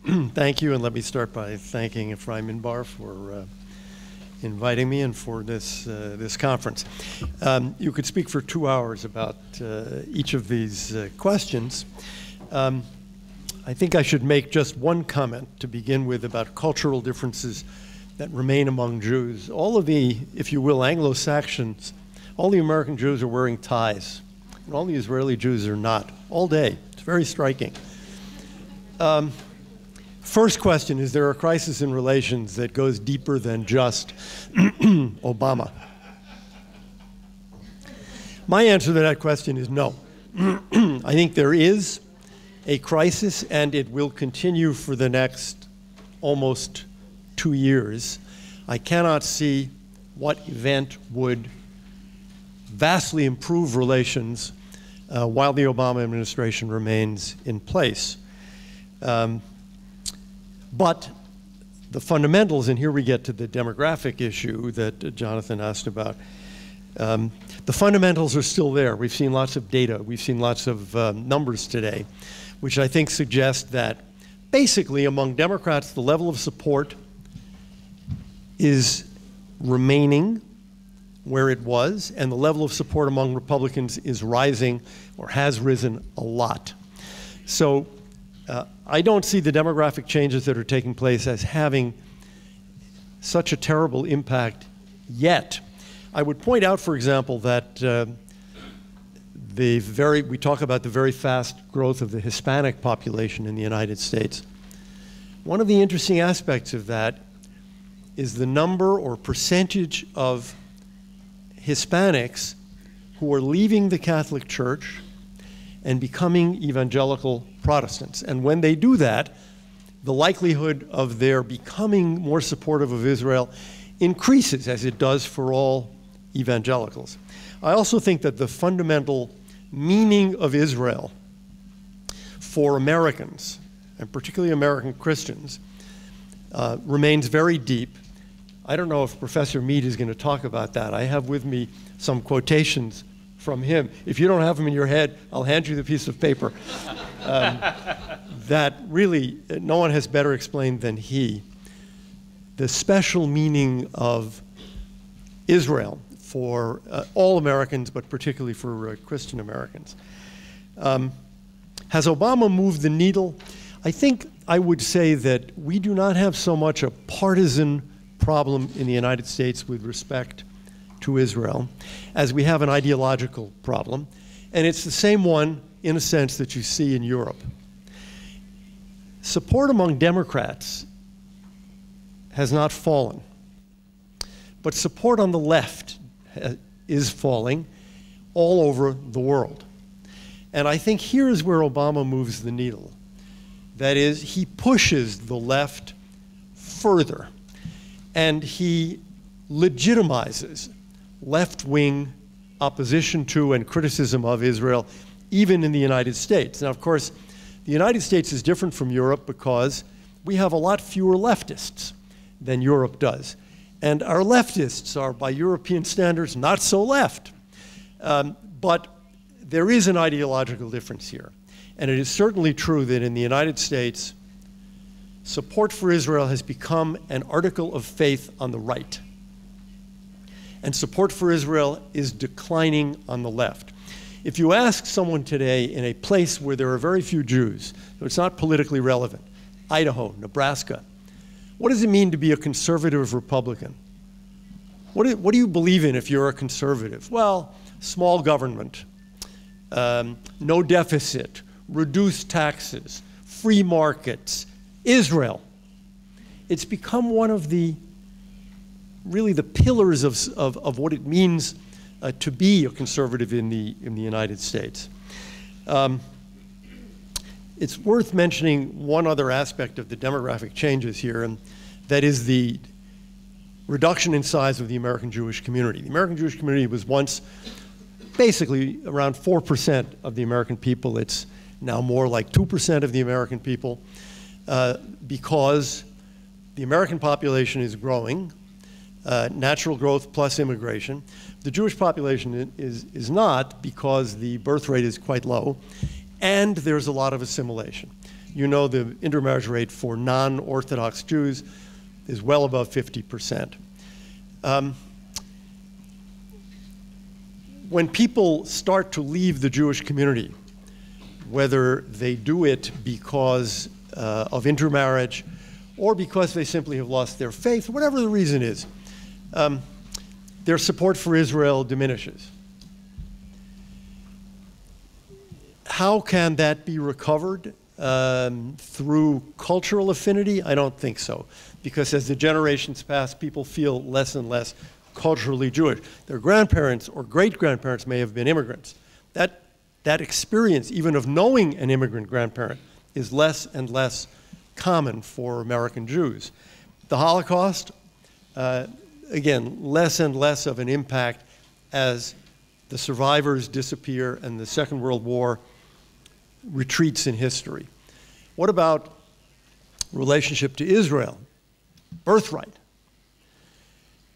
Thank you, and let me start by thanking Ephraim Minbar for inviting me and for this conference. You could speak for 2 hours about each of these questions. I think I should make just one comment to begin with about cultural differences that remain among Jews. All of the, if you will, Anglo-Saxons, all the American Jews are wearing ties, and all the Israeli Jews are not, all day. It's very striking. First question, is there a crisis in relations that goes deeper than just Obama? My answer to that question is no. I think there is a crisis, and it will continue for the next almost 2 years. I cannot see what event would vastly improve relations while the Obama administration remains in place. But the fundamentals, and here we get to the demographic issue that Jonathan asked about, the fundamentals are still there. We've seen lots of data. We've seen lots of numbers today, which I think suggest that basically among Democrats, the level of support is remaining where it was, and the level of support among Republicans is rising or has risen a lot. So I don't see the demographic changes that are taking place as having such a terrible impact yet. I would point out, for example, that we talk about the very fast growth of the Hispanic population in the United States. One of the interesting aspects of that is the number or percentage of Hispanics who are leaving the Catholic Church and becoming evangelical Protestants. And when they do that, the likelihood of their becoming more supportive of Israel increases, as it does for all evangelicals. I also think that the fundamental meaning of Israel for Americans, and particularly American Christians, remains very deep. I don't know if Professor Mead is going to talk about that. I have with me some quotations from him. If you don't have them in your head, I'll hand you the piece of paper. That really, no one has better explained than he the special meaning of Israel for all Americans, but particularly for Christian Americans. Has Obama moved the needle? I think I would say that we do not have so much a partisan problem in the United States with respect to Israel as we have an ideological problem. And it's the same one, in a sense, that you see in Europe. Support among Democrats has not fallen, but support on the left is falling all over the world. And I think here is where Obama moves the needle. That is, he pushes the left further, and he legitimizes left-wing opposition to and criticism of Israel, even in the United States. Now, of course, the United States is different from Europe because we have a lot fewer leftists than Europe does. And our leftists are, by European standards, not so left. But there is an ideological difference here. And it is certainly true that in the United States, support for Israel has become an article of faith on the right. And support for Israel is declining on the left. If you ask someone today in a place where there are very few Jews, so it's not politically relevant, Idaho, Nebraska, what does it mean to be a conservative Republican? What do you believe in if you're a conservative? Well, small government, no deficit, reduced taxes, free markets, Israel. It's become one of the really the pillars of what it means to be a conservative in the United States. It's worth mentioning one other aspect of the demographic changes here, and that is the reduction in size of the American Jewish community. The American Jewish community was once basically around 4% of the American people. It's now more like 2% of the American people because the American population is growing, natural growth plus immigration. The Jewish population is not, because the birth rate is quite low, and there's a lot of assimilation. you know the intermarriage rate for non-Orthodox Jews is well above 50%. When people start to leave the Jewish community, whether they do it because of intermarriage or because they simply have lost their faith, whatever the reason is, their support for Israel diminishes. How can that be recovered? Through cultural affinity? I don't think so. Because as the generations pass, people feel less and less culturally Jewish. Their grandparents or great-grandparents may have been immigrants. That experience, even of knowing an immigrant grandparent, is less and less common for American Jews. The Holocaust, again, less and less of an impact as the survivors disappear and the Second World War retreats in history. What about relationship to Israel? Birthright.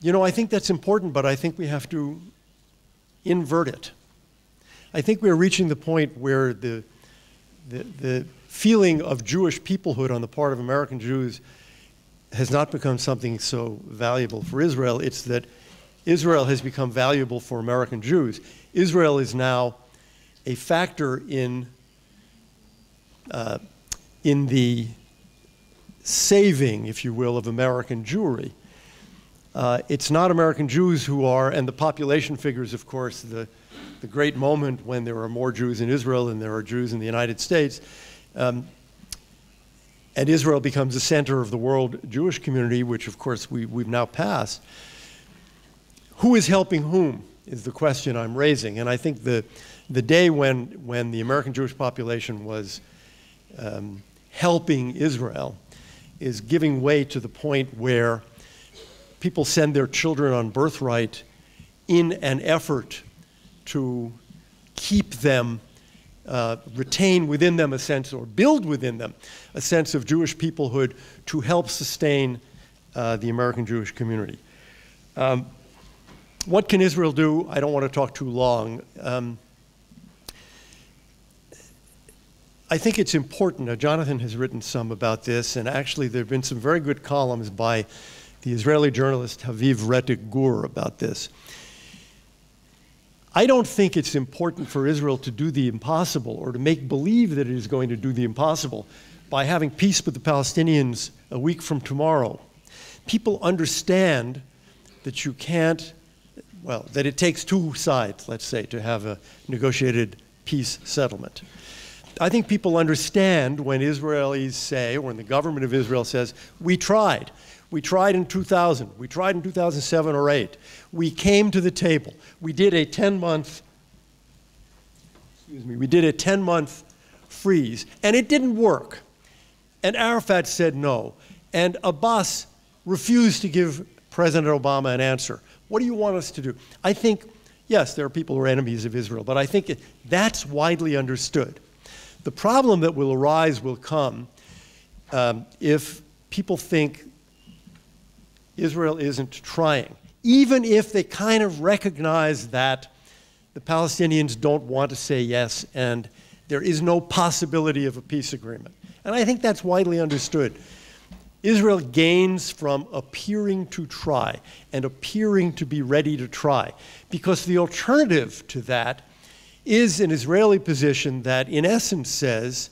You know, I think that's important, but I think we have to invert it. I think we're reaching the point where the feeling of Jewish peoplehood on the part of American Jews has not become something so valuable for Israel. It's that Israel has become valuable for American Jews. Israel is now a factor in the saving, if you will, of American Jewry. It's not American Jews who are, and the population figures, of course, the great moment when there are more Jews in Israel than there are Jews in the United States, and Israel becomes the center of the world Jewish community, which of course we've now passed. Who is helping whom is the question I'm raising, and I think the day when the American Jewish population was helping Israel is giving way to the point where people send their children on birthright in an effort to keep them, retain within them a sense, or build within them a sense of Jewish peoplehood to help sustain the American Jewish community. What can Israel do? I don't want to talk too long. I think it's important. Jonathan has written some about this, and actually there have been some very good columns by the Israeli journalist Haviv Retik Gur about this. I don't think it's important for Israel to do the impossible or to make believe that it is going to do the impossible by having peace with the Palestinians a week from tomorrow. People understand that you can't, well, that it takes two sides, let's say, to have a negotiated peace settlement. I think people understand when Israelis say, or when the government of Israel says, we tried. We tried in 2000. We tried in 2007 or 8. We came to the table. We did a 10-month, we did a 10-month freeze, and it didn't work. And Arafat said no. And Abbas refused to give President Obama an answer. What do you want us to do? I think, yes, there are people who are enemies of Israel, but I think that's widely understood. The problem that will arise will come if people think Israel isn't trying, even if they kind of recognize that the Palestinians don't want to say yes and there is no possibility of a peace agreement. And I think that's widely understood. Israel gains from appearing to try and appearing to be ready to try, because the alternative to that is an Israeli position that in essence says,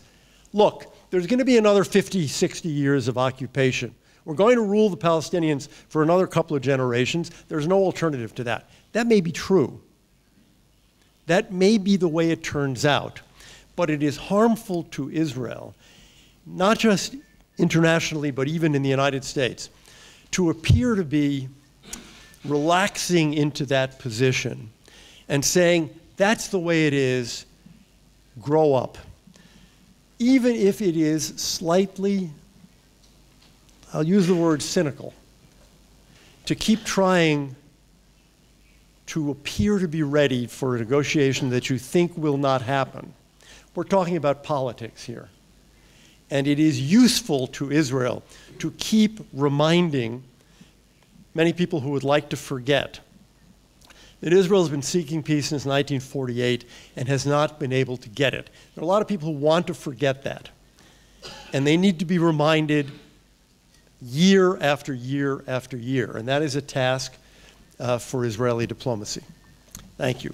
look, there's going to be another 50, 60 years of occupation. We're going to rule the Palestinians for another couple of generations. There's no alternative to that. That may be true. That may be the way it turns out. But it is harmful to Israel, not just internationally, but even in the United States, to appear to be relaxing into that position and saying, that's the way it is, grow up. Even if it is slightly, I'll use the word cynical, to keep trying to appear to be ready for a negotiation that you think will not happen. We're talking about politics here. And it is useful to Israel to keep reminding many people who would like to forget that Israel has been seeking peace since 1948 and has not been able to get it. There are a lot of people who want to forget that. And they need to be reminded year after year after year. And that is a task for Israeli diplomacy. Thank you.